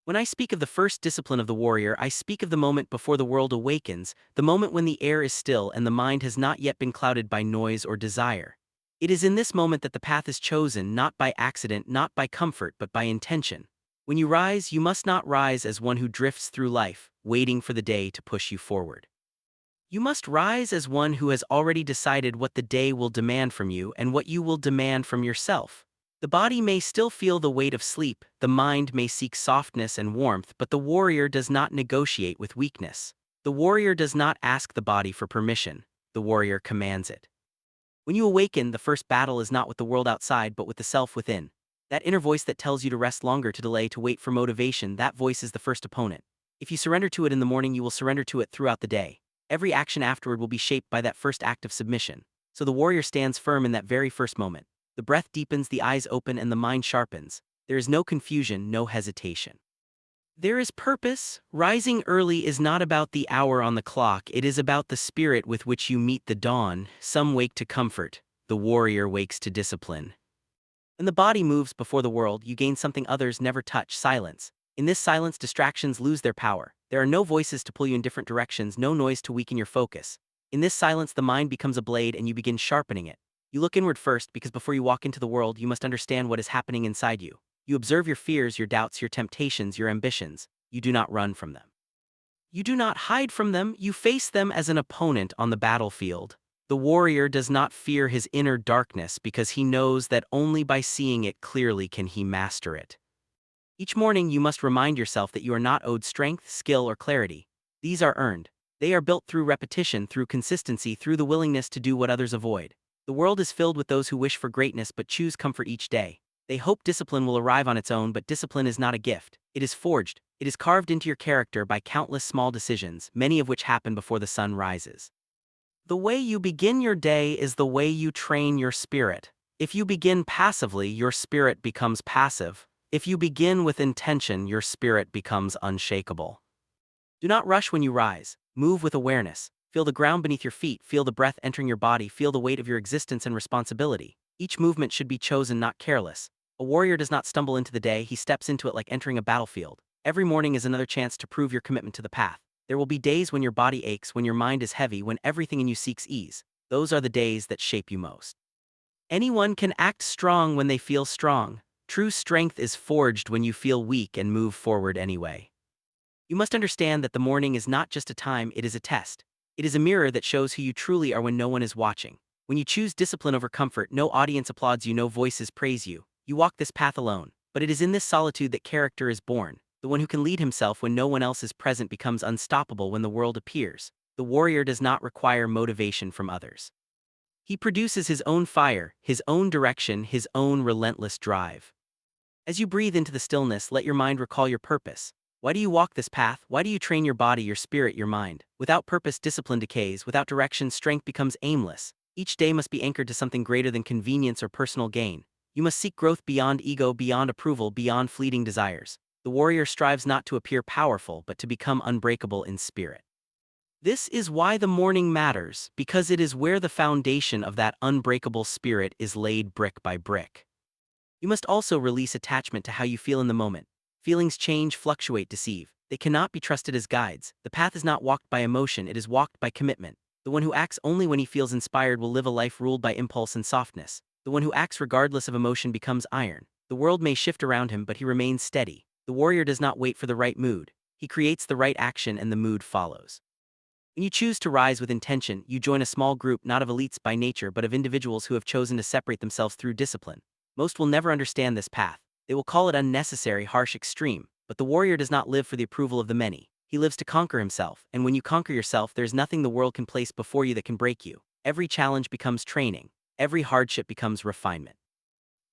When I speak of the first discipline of the warrior, I speak of the moment before the world awakens, the moment when the air is still and the mind has not yet been clouded by noise or desire. It is in this moment that the path is chosen, not by accident, not by comfort, but by intention. When you rise, you must not rise as one who drifts through life, waiting for the day to push you forward. You must rise as one who has already decided what the day will demand from you and what you will demand from yourself. The body may still feel the weight of sleep, the mind may seek softness and warmth, but the warrior does not negotiate with weakness. The warrior does not ask the body for permission, the warrior commands it. When you awaken, the first battle is not with the world outside but with the self within. That inner voice that tells you to rest longer, to delay, to wait for motivation, that voice is the first opponent. If you surrender to it in the morning, you will surrender to it throughout the day. Every action afterward will be shaped by that first act of submission. So the warrior stands firm in that very first moment. The breath deepens, the eyes open, and the mind sharpens. There is no confusion, no hesitation. There is purpose. Rising early is not about the hour on the clock, it is about the spirit with which you meet the dawn. Some wake to comfort, the warrior wakes to discipline. When the body moves before the world, you gain something others never touch: silence. In this silence, distractions lose their power. There are no voices to pull you in different directions, no noise to weaken your focus. In this silence, the mind becomes a blade and you begin sharpening it. You look inward first, because before you walk into the world, you must understand what is happening inside you. You observe your fears, your doubts, your temptations, your ambitions. You do not run from them. You do not hide from them, you face them as an opponent on the battlefield. The warrior does not fear his inner darkness because he knows that only by seeing it clearly can he master it. Each morning you must remind yourself that you are not owed strength, skill, or clarity. These are earned. They are built through repetition, through consistency, through the willingness to do what others avoid. The world is filled with those who wish for greatness but choose comfort each day. They hope discipline will arrive on its own, but discipline is not a gift. It is forged. It is carved into your character by countless small decisions, many of which happen before the sun rises. The way you begin your day is the way you train your spirit. If you begin passively, your spirit becomes passive. If you begin with intention, your spirit becomes unshakable. Do not rush when you rise. Move with awareness. Feel the ground beneath your feet, feel the breath entering your body, feel the weight of your existence and responsibility. Each movement should be chosen, not careless. A warrior does not stumble into the day, he steps into it like entering a battlefield. Every morning is another chance to prove your commitment to the path. There will be days when your body aches, when your mind is heavy, when everything in you seeks ease. Those are the days that shape you most. Anyone can act strong when they feel strong. True strength is forged when you feel weak and move forward anyway. You must understand that the morning is not just a time, it is a test. It is a mirror that shows who you truly are when no one is watching. When you choose discipline over comfort, no audience applauds you, no voices praise you. You walk this path alone, but it is in this solitude that character is born. The one who can lead himself when no one else is present becomes unstoppable when the world appears. The warrior does not require motivation from others. He produces his own fire, his own direction, his own relentless drive. As you breathe into the stillness, let your mind recall your purpose. Why do you walk this path? Why do you train your body, your spirit, your mind? Without purpose, discipline decays. Without direction, strength becomes aimless. Each day must be anchored to something greater than convenience or personal gain. You must seek growth beyond ego, beyond approval, beyond fleeting desires. The warrior strives not to appear powerful, but to become unbreakable in spirit. This is why the morning matters, because it is where the foundation of that unbreakable spirit is laid brick by brick. You must also release attachment to how you feel in the moment. Feelings change, fluctuate, deceive. They cannot be trusted as guides. The path is not walked by emotion, it is walked by commitment. The one who acts only when he feels inspired will live a life ruled by impulse and softness. The one who acts regardless of emotion becomes iron. The world may shift around him, but he remains steady. The warrior does not wait for the right mood. He creates the right action and the mood follows. When you choose to rise with intention, you join a small group, not of elites by nature but of individuals who have chosen to separate themselves through discipline. Most will never understand this path. They will call it unnecessary, harsh, extreme. But the warrior does not live for the approval of the many. He lives to conquer himself, and when you conquer yourself, there's nothing the world can place before you that can break you. Every challenge becomes training. Every hardship becomes refinement.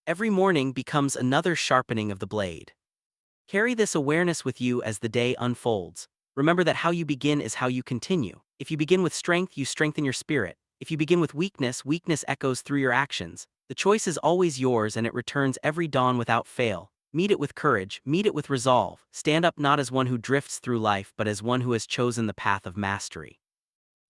Every morning becomes another sharpening of the blade. Carry this awareness with you as the day unfolds. Remember that how you begin is how you continue. If you begin with strength, you strengthen your spirit. If you begin with weakness, weakness echoes through your actions. The choice is always yours and it returns every dawn without fail. Meet it with courage, meet it with resolve. Stand up not as one who drifts through life but as one who has chosen the path of mastery.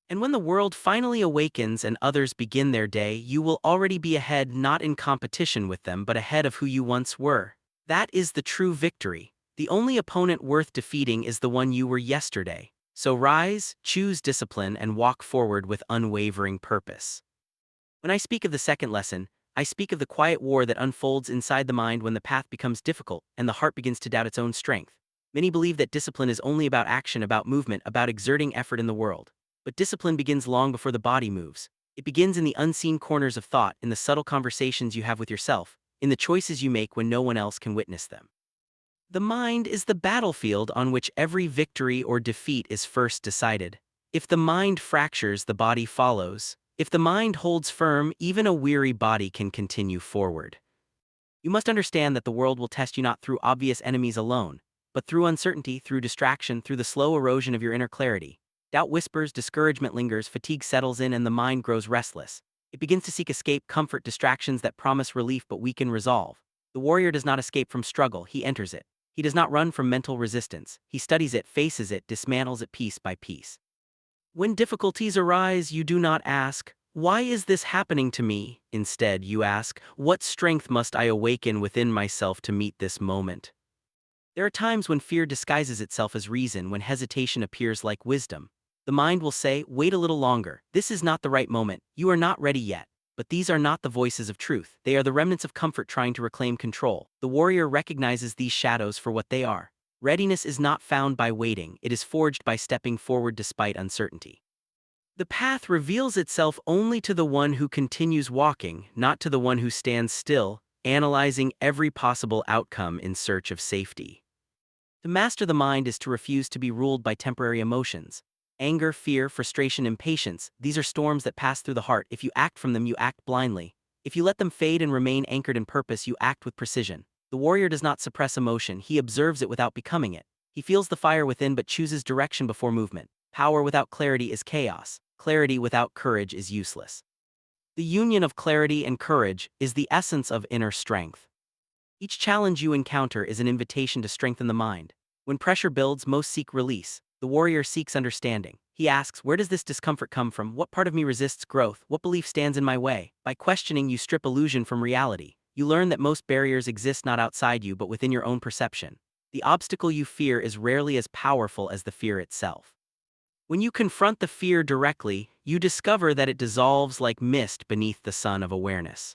And when the world finally awakens and others begin their day, you will already be ahead, not in competition with them but ahead of who you once were. That is the true victory. The only opponent worth defeating is the one you were yesterday. So rise, choose discipline, and walk forward with unwavering purpose. When I speak of the second lesson, I speak of the quiet war that unfolds inside the mind when the path becomes difficult and the heart begins to doubt its own strength. Many believe that discipline is only about action, about movement, about exerting effort in the world. But discipline begins long before the body moves. It begins in the unseen corners of thought, in the subtle conversations you have with yourself, in the choices you make when no one else can witness them. The mind is the battlefield on which every victory or defeat is first decided. If the mind fractures, the body follows. If the mind holds firm, even a weary body can continue forward. You must understand that the world will test you not through obvious enemies alone, but through uncertainty, through distraction, through the slow erosion of your inner clarity. Doubt whispers, discouragement lingers, fatigue settles in, and the mind grows restless. It begins to seek escape, comfort, distractions that promise relief but weaken resolve. The warrior does not escape from struggle, he enters it. He does not run from mental resistance. He studies it, faces it, dismantles it piece by piece. When difficulties arise, you do not ask, "Why is this happening to me?" Instead, you ask, "What strength must I awaken within myself to meet this moment?" There are times when fear disguises itself as reason, when hesitation appears like wisdom. The mind will say, "Wait a little longer. This is not the right moment. You are not ready yet." But these are not the voices of truth. They are the remnants of comfort trying to reclaim control. The warrior recognizes these shadows for what they are. Readiness is not found by waiting, it is forged by stepping forward despite uncertainty. The path reveals itself only to the one who continues walking, not to the one who stands still, analyzing every possible outcome in search of safety. To master the mind is to refuse to be ruled by temporary emotions. Anger, fear, frustration, impatience, these are storms that pass through the heart. If you act from them, you act blindly. If you let them fade and remain anchored in purpose, you act with precision. The warrior does not suppress emotion, he observes it without becoming it. He feels the fire within but chooses direction before movement. Power without clarity is chaos. Clarity without courage is useless. The union of clarity and courage is the essence of inner strength. Each challenge you encounter is an invitation to strengthen the mind. When pressure builds, most seek release. The warrior seeks understanding. He asks, "Where does this discomfort come from? What part of me resists growth? What belief stands in my way?" By questioning, you strip illusion from reality. You learn that most barriers exist not outside you but within your own perception. The obstacle you fear is rarely as powerful as the fear itself. When you confront the fear directly, you discover that it dissolves like mist beneath the sun of awareness.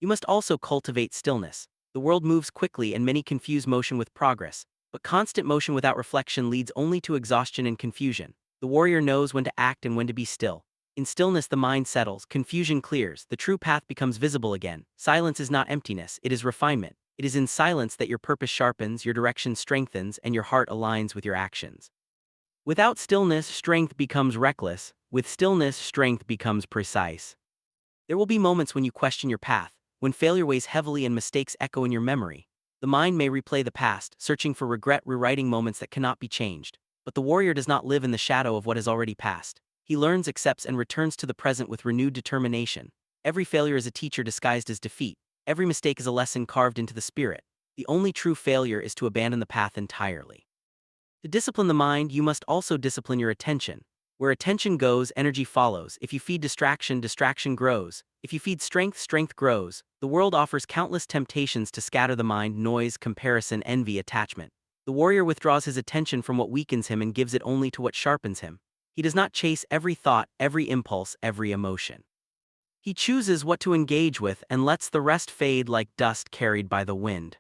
You must also cultivate stillness. The world moves quickly and many confuse motion with progress, but constant motion without reflection leads only to exhaustion and confusion. The warrior knows when to act and when to be still. In stillness the mind settles, confusion clears, the true path becomes visible again. Silence is not emptiness, it is refinement. It is in silence that your purpose sharpens, your direction strengthens, and your heart aligns with your actions. Without stillness, strength becomes reckless. With stillness, strength becomes precise. There will be moments when you question your path, when failure weighs heavily and mistakes echo in your memory. The mind may replay the past, searching for regret, rewriting moments that cannot be changed. But the warrior does not live in the shadow of what has already passed. He learns, accepts, and returns to the present with renewed determination. Every failure is a teacher disguised as defeat. Every mistake is a lesson carved into the spirit. The only true failure is to abandon the path entirely. To discipline the mind, you must also discipline your attention. Where attention goes, energy follows. If you feed distraction, distraction grows. If you feed strength, strength grows. The world offers countless temptations to scatter the mind: noise, comparison, envy, attachment. The warrior withdraws his attention from what weakens him and gives it only to what sharpens him. He does not chase every thought, every impulse, every emotion. He chooses what to engage with and lets the rest fade like dust carried by the wind.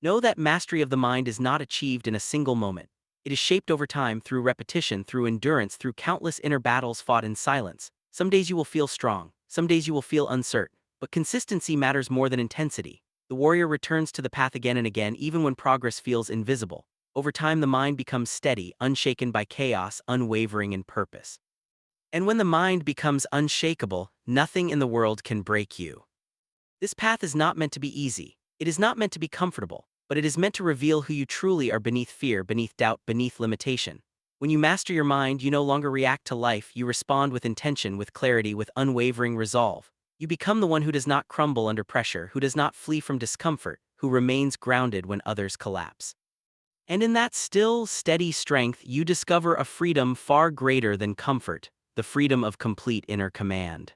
Know that mastery of the mind is not achieved in a single moment. It is shaped over time, through repetition, through endurance, through countless inner battles fought in silence. Some days you will feel strong, some days you will feel uncertain, but consistency matters more than intensity. The warrior returns to the path again and again, even when progress feels invisible. Over time, the mind becomes steady, unshaken by chaos, unwavering in purpose. And when the mind becomes unshakable, nothing in the world can break you. This path is not meant to be easy. It is not meant to be comfortable, but it is meant to reveal who you truly are beneath fear, beneath doubt, beneath limitation. When you master your mind, you no longer react to life, you respond with intention, with clarity, with unwavering resolve. You become the one who does not crumble under pressure, who does not flee from discomfort, who remains grounded when others collapse. And in that still, steady strength, you discover a freedom far greater than comfort, the freedom of complete inner command.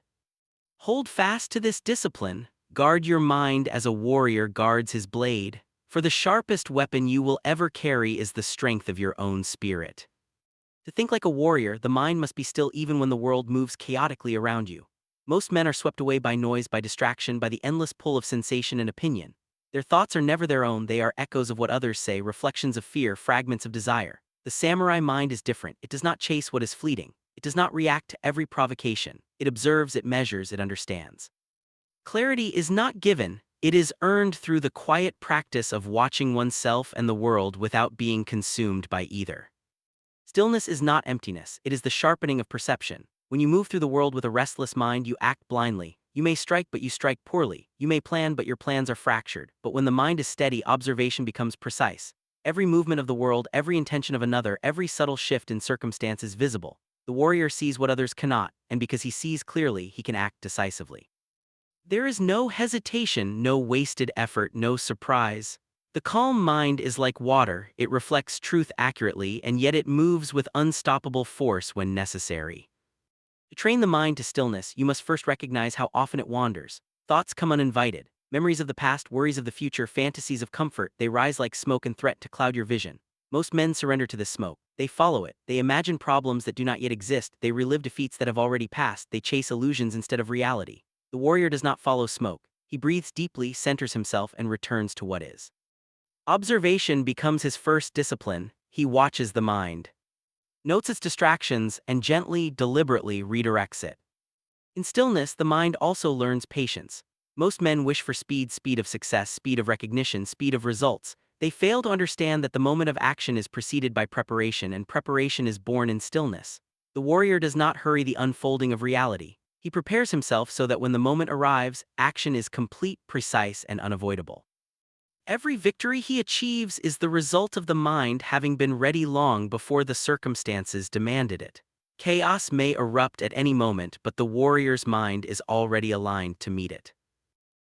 Hold fast to this discipline. Guard your mind as a warrior guards his blade. For the sharpest weapon you will ever carry is the strength of your own spirit. To think like a warrior, the mind must be still even when the world moves chaotically around you. Most men are swept away by noise, by distraction, by the endless pull of sensation and opinion. Their thoughts are never their own, they are echoes of what others say, reflections of fear, fragments of desire. The samurai mind is different. It does not chase what is fleeting. It does not react to every provocation. It observes, it measures, it understands. Clarity is not given, it is earned through the quiet practice of watching oneself and the world without being consumed by either. Stillness is not emptiness, it is the sharpening of perception. When you move through the world with a restless mind, you act blindly. You may strike, but you strike poorly. You may plan, but your plans are fractured. But when the mind is steady, observation becomes precise. Every movement of the world, every intention of another, every subtle shift in circumstance is visible. The warrior sees what others cannot, and because he sees clearly, he can act decisively. There is no hesitation, no wasted effort, no surprise. The calm mind is like water, it reflects truth accurately, and yet it moves with unstoppable force when necessary. To train the mind to stillness, you must first recognize how often it wanders. Thoughts come uninvited. Memories of the past, worries of the future, fantasies of comfort, they rise like smoke and threat to cloud your vision. Most men surrender to this smoke. They follow it. They imagine problems that do not yet exist. They relive defeats that have already passed. They chase illusions instead of reality. The warrior does not follow smoke. He breathes deeply, centers himself, and returns to what is. Observation becomes his first discipline. He watches the mind, notes its distractions, and gently, deliberately redirects it. In stillness, the mind also learns patience. Most men wish for speed, speed of success, speed of recognition, speed of results. They fail to understand that the moment of action is preceded by preparation, and preparation is born in stillness. The warrior does not hurry the unfolding of reality. He prepares himself so that when the moment arrives, action is complete, precise, and unavoidable. Every victory he achieves is the result of the mind having been ready long before the circumstances demanded it. Chaos may erupt at any moment, but the warrior's mind is already aligned to meet it.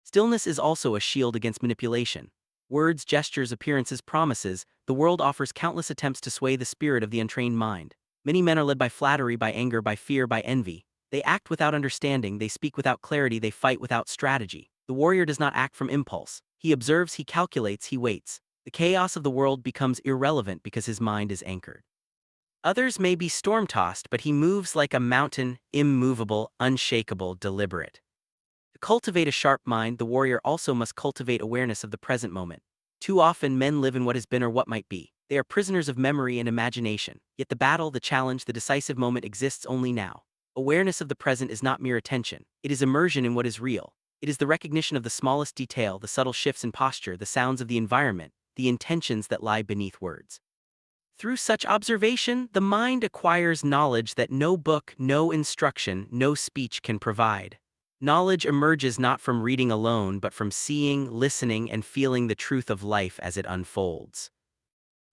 Stillness is also a shield against manipulation. Words, gestures, appearances, promises, the world offers countless attempts to sway the spirit of the untrained mind. Many men are led by flattery, by anger, by fear, by envy. They act without understanding, they speak without clarity, they fight without strategy. The warrior does not act from impulse. He observes, he calculates, he waits. The chaos of the world becomes irrelevant because his mind is anchored. Others may be storm-tossed, but he moves like a mountain, immovable, unshakable, deliberate. To cultivate a sharp mind, the warrior also must cultivate awareness of the present moment. Too often men live in what has been or what might be. They are prisoners of memory and imagination. Yet the battle, the challenge, the decisive moment exists only now. Awareness of the present is not mere attention. It is immersion in what is real. It is the recognition of the smallest detail, the subtle shifts in posture, the sounds of the environment, the intentions that lie beneath words. Through such observation, the mind acquires knowledge that no book, no instruction, no speech can provide. Knowledge emerges not from reading alone, but from seeing, listening, and feeling the truth of life as it unfolds.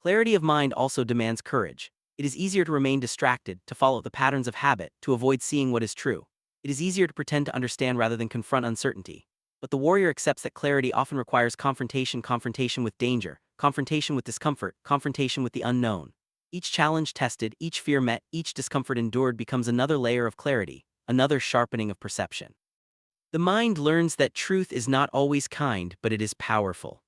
Clarity of mind also demands courage. It is easier to remain distracted, to follow the patterns of habit, to avoid seeing what is true. It is easier to pretend to understand rather than confront uncertainty. But the warrior accepts that clarity often requires confrontation, confrontation with danger, confrontation with discomfort, confrontation with the unknown. Each challenge tested, each fear met, each discomfort endured becomes another layer of clarity, another sharpening of perception. The mind learns that truth is not always kind, but it is powerful.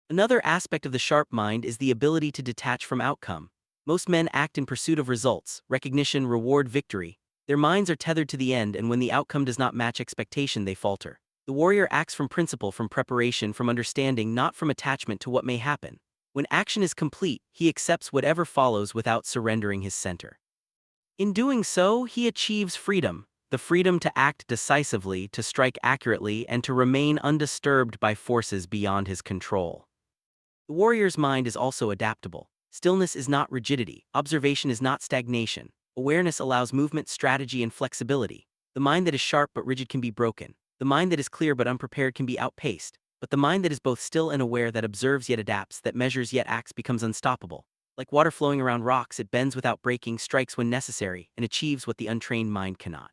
Another aspect of the sharp mind is the ability to detach from outcome. Most men act in pursuit of results, recognition, reward, victory. Their minds are tethered to the end, and when the outcome does not match expectation, they falter. The warrior acts from principle, from preparation, from understanding, not from attachment to what may happen. When action is complete, he accepts whatever follows without surrendering his center. In doing so, he achieves freedom, the freedom to act decisively, to strike accurately, and to remain undisturbed by forces beyond his control. The warrior's mind is also adaptable. Stillness is not rigidity. Observation is not stagnation. Awareness allows movement, strategy, and flexibility. The mind that is sharp but rigid can be broken. The mind that is clear but unprepared can be outpaced. But the mind that is both still and aware, that observes yet adapts, that measures yet acts, becomes unstoppable. Like water flowing around rocks, it bends without breaking, strikes when necessary, and achieves what the untrained mind cannot.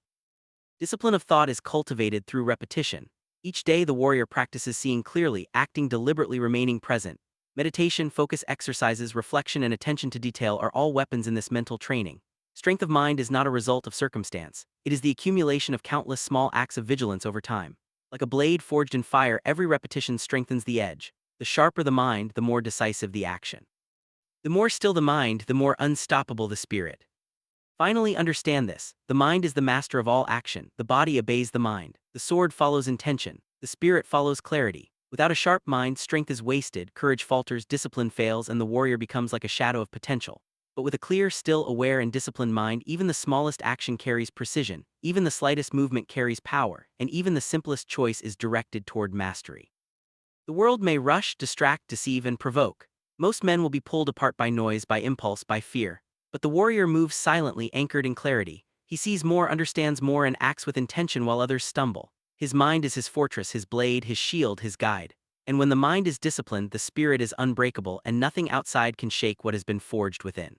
Discipline of thought is cultivated through repetition. Each day the warrior practices seeing clearly, acting deliberately, remaining present. Meditation, focus exercises, reflection, and attention to detail are all weapons in this mental training. Strength of mind is not a result of circumstance. It is the accumulation of countless small acts of vigilance over time. Like a blade forged in fire, every repetition strengthens the edge. The sharper the mind, the more decisive the action. The more still the mind, the more unstoppable the spirit. Finally, understand this. The mind is the master of all action. The body obeys the mind. The sword follows intention. The spirit follows clarity. Without a sharp mind, strength is wasted, courage falters, discipline fails, and the warrior becomes like a shadow of potential. But with a clear, still, aware, and disciplined mind, even the smallest action carries precision, even the slightest movement carries power, and even the simplest choice is directed toward mastery. The world may rush, distract, deceive, and provoke. Most men will be pulled apart by noise, by impulse, by fear. But the warrior moves silently, anchored in clarity. He sees more, understands more, and acts with intention while others stumble. His mind is his fortress, his blade, his shield, his guide. And when the mind is disciplined, the spirit is unbreakable, and nothing outside can shake what has been forged within.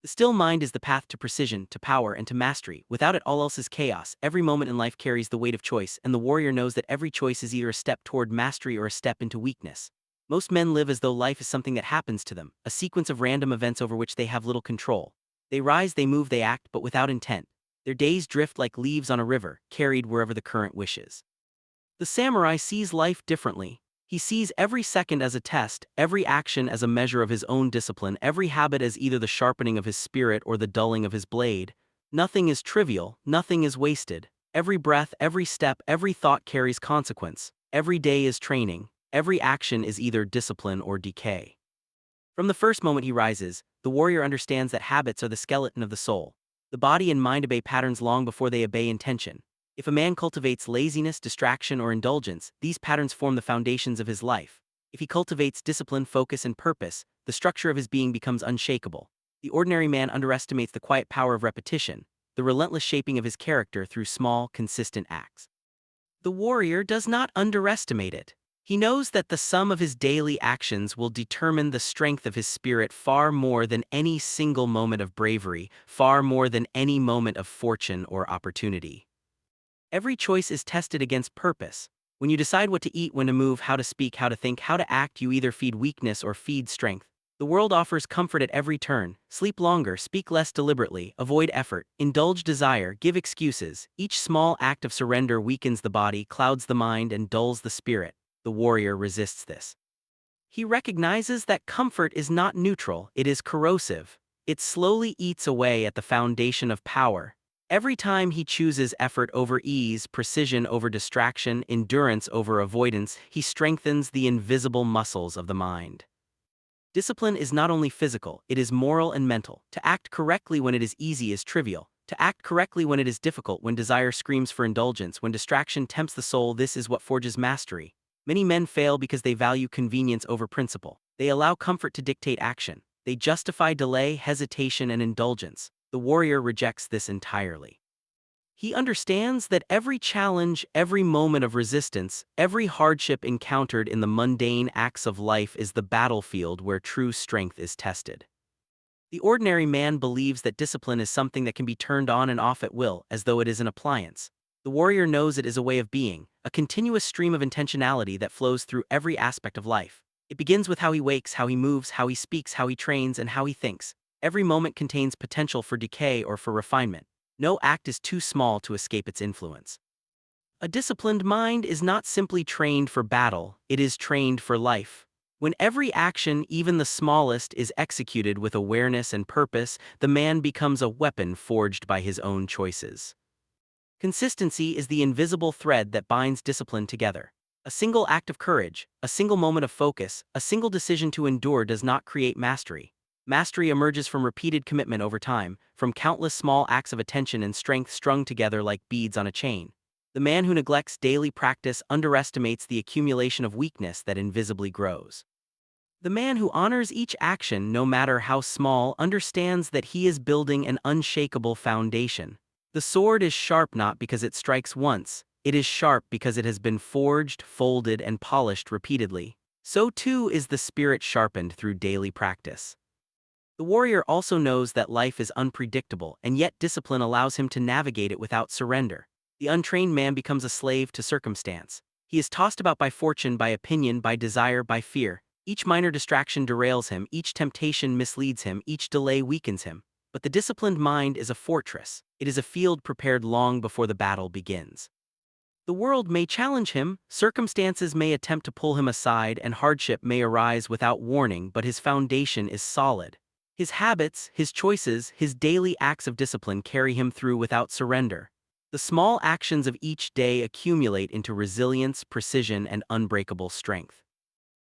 The still mind is the path to precision, to power, and to mastery. Without it, all else is chaos. Every moment in life carries the weight of choice, and the warrior knows that every choice is either a step toward mastery or a step into weakness. Most men live as though life is something that happens to them, a sequence of random events over which they have little control. They rise, they move, they act, but without intent. Their days drift like leaves on a river, carried wherever the current wishes. The samurai sees life differently. He sees every second as a test, every action as a measure of his own discipline, every habit as either the sharpening of his spirit or the dulling of his blade. Nothing is trivial, nothing is wasted. Every breath, every step, every thought carries consequence. Every day is training. Every action is either discipline or decay. From the first moment he rises, the warrior understands that habits are the skeleton of the soul. The body and mind obey patterns long before they obey intention. If a man cultivates laziness, distraction, or indulgence, these patterns form the foundations of his life. If he cultivates discipline, focus, and purpose, the structure of his being becomes unshakable. The ordinary man underestimates the quiet power of repetition, the relentless shaping of his character through small, consistent acts. The warrior does not underestimate it. He knows that the sum of his daily actions will determine the strength of his spirit far more than any single moment of bravery, far more than any moment of fortune or opportunity. Every choice is tested against purpose. When you decide what to eat, when to move, how to speak, how to think, how to act, you either feed weakness or feed strength. The world offers comfort at every turn. Sleep longer, speak less deliberately, avoid effort, indulge desire, give excuses. Each small act of surrender weakens the body, clouds the mind, and dulls the spirit. The warrior resists this. He recognizes that comfort is not neutral, it is corrosive. It slowly eats away at the foundation of power. Every time he chooses effort over ease, precision over distraction, endurance over avoidance, he strengthens the invisible muscles of the mind. Discipline is not only physical, it is moral and mental. To act correctly when it is easy is trivial. To act correctly when it is difficult, when desire screams for indulgence, when distraction tempts the soul, this is what forges mastery. Many men fail because they value convenience over principle. They allow comfort to dictate action. They justify delay, hesitation, and indulgence. The warrior rejects this entirely. He understands that every challenge, every moment of resistance, every hardship encountered in the mundane acts of life is the battlefield where true strength is tested. The ordinary man believes that discipline is something that can be turned on and off at will, as though it is an appliance. The warrior knows it is a way of being, a continuous stream of intentionality that flows through every aspect of life. It begins with how he wakes, how he moves, how he speaks, how he trains, and how he thinks. Every moment contains potential for decay or for refinement. No act is too small to escape its influence. A disciplined mind is not simply trained for battle, it is trained for life. When every action, even the smallest, is executed with awareness and purpose, the man becomes a weapon forged by his own choices. Consistency is the invisible thread that binds discipline together. A single act of courage, a single moment of focus, a single decision to endure does not create mastery. Mastery emerges from repeated commitment over time, from countless small acts of attention and strength strung together like beads on a chain. The man who neglects daily practice underestimates the accumulation of weakness that invisibly grows. The man who honors each action, no matter how small, understands that he is building an unshakable foundation. The sword is sharp not because it strikes once, it is sharp because it has been forged, folded, and polished repeatedly. So too is the spirit sharpened through daily practice. The warrior also knows that life is unpredictable, and yet discipline allows him to navigate it without surrender. The untrained man becomes a slave to circumstance. He is tossed about by fortune, by opinion, by desire, by fear. Each minor distraction derails him, each temptation misleads him, each delay weakens him. But the disciplined mind is a fortress. It is a field prepared long before the battle begins. The world may challenge him, circumstances may attempt to pull him aside, and hardship may arise without warning, but his foundation is solid. His habits, his choices, his daily acts of discipline carry him through without surrender. The small actions of each day accumulate into resilience, precision, and unbreakable strength.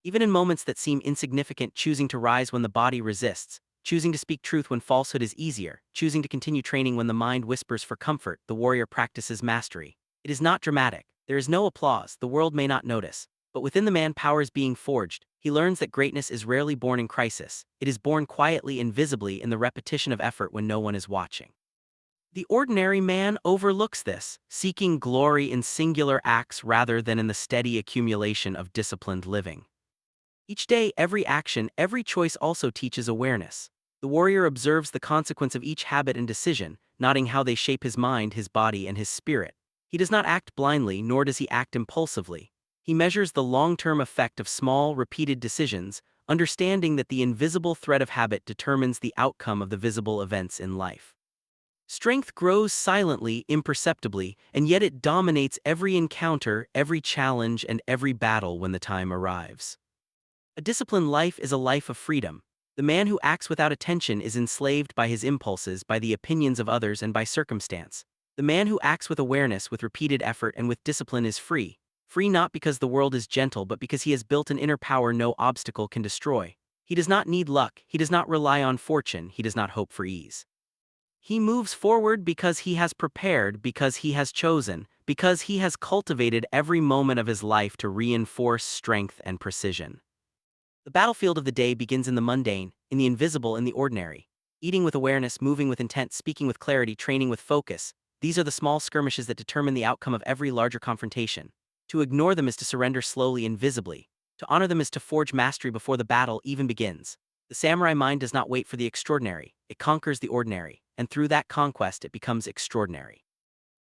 Even in moments that seem insignificant, choosing to rise when the body resists, choosing to speak truth when falsehood is easier, choosing to continue training when the mind whispers for comfort, the warrior practices mastery. It is not dramatic. There is no applause. The world may not notice. But within the man power is being forged. He learns that greatness is rarely born in crisis. It is born quietly and visibly in the repetition of effort when no one is watching. The ordinary man overlooks this, seeking glory in singular acts rather than in the steady accumulation of disciplined living. Each day, every action, every choice also teaches awareness. The warrior observes the consequence of each habit and decision, noting how they shape his mind, his body, and his spirit. He does not act blindly, nor does he act impulsively. He measures the long-term effect of small, repeated decisions, understanding that the invisible thread of habit determines the outcome of the visible events in life. Strength grows silently, imperceptibly, and yet it dominates every encounter, every challenge, and every battle when the time arrives. A disciplined life is a life of freedom. The man who acts without attention is enslaved by his impulses, by the opinions of others, and by circumstance. The man who acts with awareness, with repeated effort, and with discipline is free. Free not because the world is gentle, but because he has built an inner power no obstacle can destroy. He does not need luck, he does not rely on fortune, he does not hope for ease. He moves forward because he has prepared, because he has chosen, because he has cultivated every moment of his life to reinforce strength and precision. The battlefield of the day begins in the mundane, in the invisible, in the ordinary. Eating with awareness, moving with intent, speaking with clarity, training with focus. These are the small skirmishes that determine the outcome of every larger confrontation. To ignore them is to surrender slowly and visibly. To honor them is to forge mastery before the battle even begins. The samurai mind does not wait for the extraordinary. It conquers the ordinary, and through that conquest it becomes extraordinary.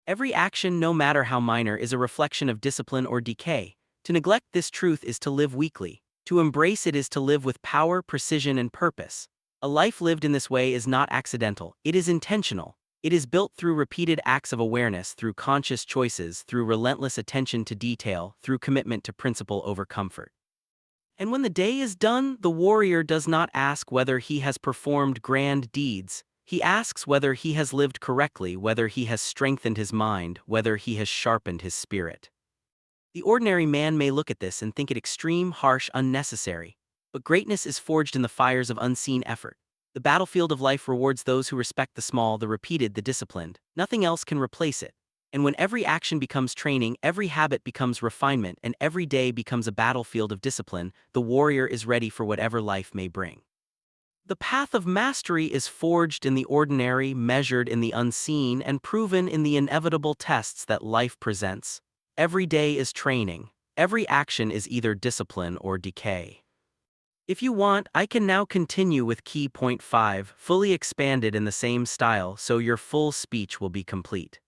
Every action, no matter how minor, is a reflection of discipline or decay. To neglect this truth is to live weakly. To embrace it is to live with power, precision, and purpose. A life lived in this way is not accidental, it is intentional. It is built through repeated acts of awareness, through conscious choices, through relentless attention to detail, through commitment to principle over comfort. And when the day is done, the warrior does not ask whether he has performed grand deeds. He asks whether he has lived correctly, whether he has strengthened his mind, whether he has sharpened his spirit. The ordinary man may look at this and think it extreme, harsh, unnecessary. But greatness is forged in the fires of unseen effort. The battlefield of life rewards those who respect the small, the repeated, the disciplined. Nothing else can replace it. And when every action becomes training, every habit becomes refinement, and every day becomes a battlefield of discipline, the warrior is ready for whatever life may bring. The path of mastery is forged in the ordinary, measured in the unseen, and proven in the inevitable tests that life presents. Every day is training. Every action is either discipline or decay. If you want, I can now continue with key point 5, fully expanded in the same style, so your full speech will be complete.